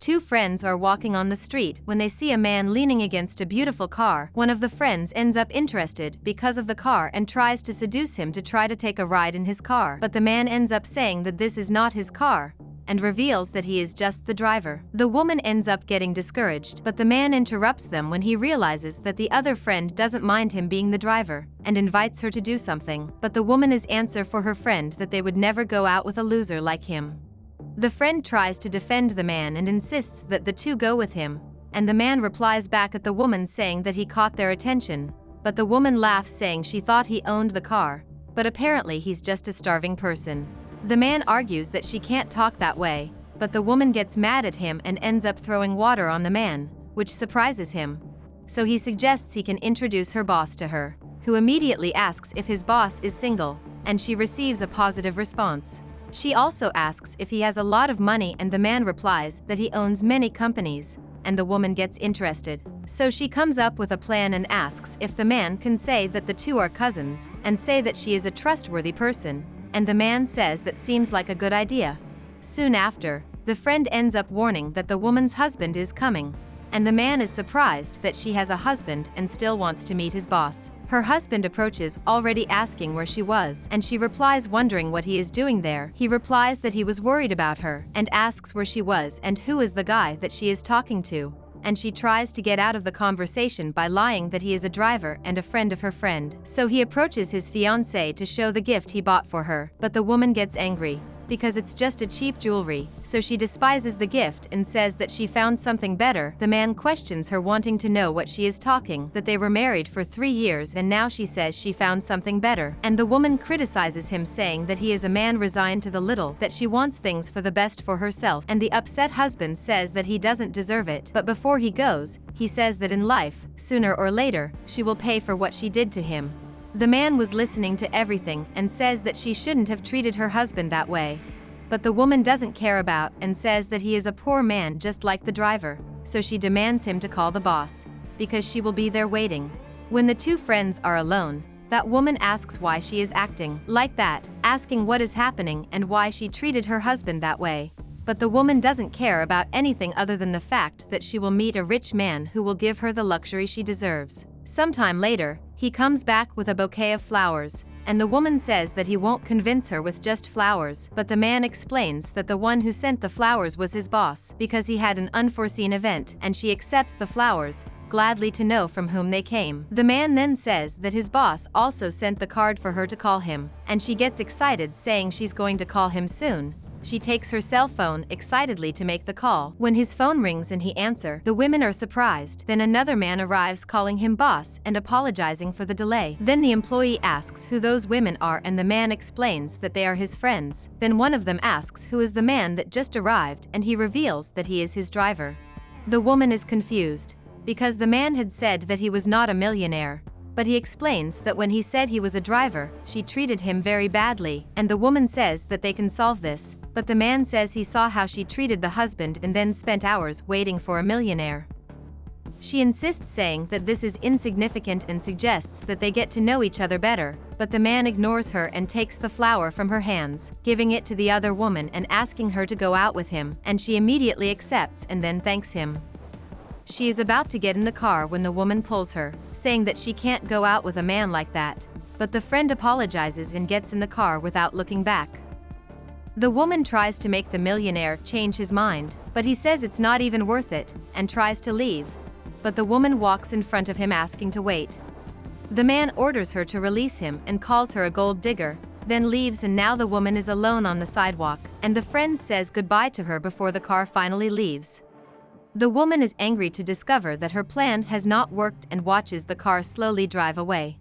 two friends are walking on the street when they see a man leaning against a beautiful car. One of the friends ends up interested because of the car and tries to seduce him to try to take a ride in his car. But the man ends up saying that this is not his car, and reveals that he is just the driver. The woman ends up getting discouraged, but the man interrupts them when he realizes that the other friend doesn't mind him being the driver, and invites her to do something. But the woman is answer for her friend that they would never go out with a loser like him. The friend tries to defend the man and insists that the two go with him, and the man replies back at the woman saying that he caught their attention, but the woman laughs saying she thought he owned the car, but apparently he's just a starving person. The man argues that she can't talk that way, but the woman gets mad at him and ends up throwing water on the man, which surprises him. So he suggests he can introduce her boss to her, who immediately asks if his boss is single, and she receives a positive response. She also asks if he has a lot of money, and the man replies that he owns many companies, and the woman gets interested. So she comes up with a plan and asks if the man can say that the two are cousins, and say that she is a trustworthy person, and the man says that seems like a good idea. Soon after, the friend ends up warning that the woman's husband is coming, and the man is surprised that she has a husband and still wants to meet his boss. Her husband approaches, already asking where she was, and she replies wondering what he is doing there. He replies that he was worried about her, and asks where she was and who is the guy that she is talking to, and she tries to get out of the conversation by lying that he is a driver and a friend of her friend. So he approaches his fiancée to show the gift he bought for her, but the woman gets angry, because it's just a cheap jewelry, so she despises the gift and says that she found something better. The man questions her, wanting to know what she is talking, that they were married for 3 years and now she says she found something better. And the woman criticizes him, saying that he is a man resigned to the little, that she wants things for the best for herself, and the upset husband says that he doesn't deserve it. But before he goes, he says that in life, sooner or later, she will pay for what she did to him. The man was listening to everything and says that she shouldn't have treated her husband that way. But the woman doesn't care about and says that he is a poor man just like the driver, so she demands him to call the boss, because she will be there waiting. When the two friends are alone, that woman asks why she is acting like that, asking what is happening and why she treated her husband that way. But the woman doesn't care about anything other than the fact that she will meet a rich man who will give her the luxury she deserves. Sometime later, he comes back with a bouquet of flowers, and the woman says that he won't convince her with just flowers, but the man explains that the one who sent the flowers was his boss, because he had an unforeseen event, and she accepts the flowers, gladly to know from whom they came. The man then says that his boss also sent the card for her to call him, and she gets excited, saying she's going to call him soon. She takes her cell phone excitedly to make the call. When his phone rings and he answers, the women are surprised. Then another man arrives, calling him boss and apologizing for the delay. Then the employee asks who those women are, and the man explains that they are his friends. Then one of them asks who is the man that just arrived, and he reveals that he is his driver. The woman is confused, because the man had said that he was not a millionaire. But he explains that when he said he was a driver, she treated him very badly, and the woman says that they can solve this. But the man says he saw how she treated the husband and then spent hours waiting for a millionaire. She insists, saying that this is insignificant, and suggests that they get to know each other better, but the man ignores her and takes the flower from her hands, giving it to the other woman and asking her to go out with him, and she immediately accepts and then thanks him. She is about to get in the car when the woman pulls her, saying that she can't go out with a man like that, but the friend apologizes and gets in the car without looking back. The woman tries to make the millionaire change his mind, but he says it's not even worth it, and tries to leave. But the woman walks in front of him, asking to wait. The man orders her to release him and calls her a gold digger, then leaves, and now the woman is alone on the sidewalk, and the friend says goodbye to her before the car finally leaves. The woman is angry to discover that her plan has not worked and watches the car slowly drive away.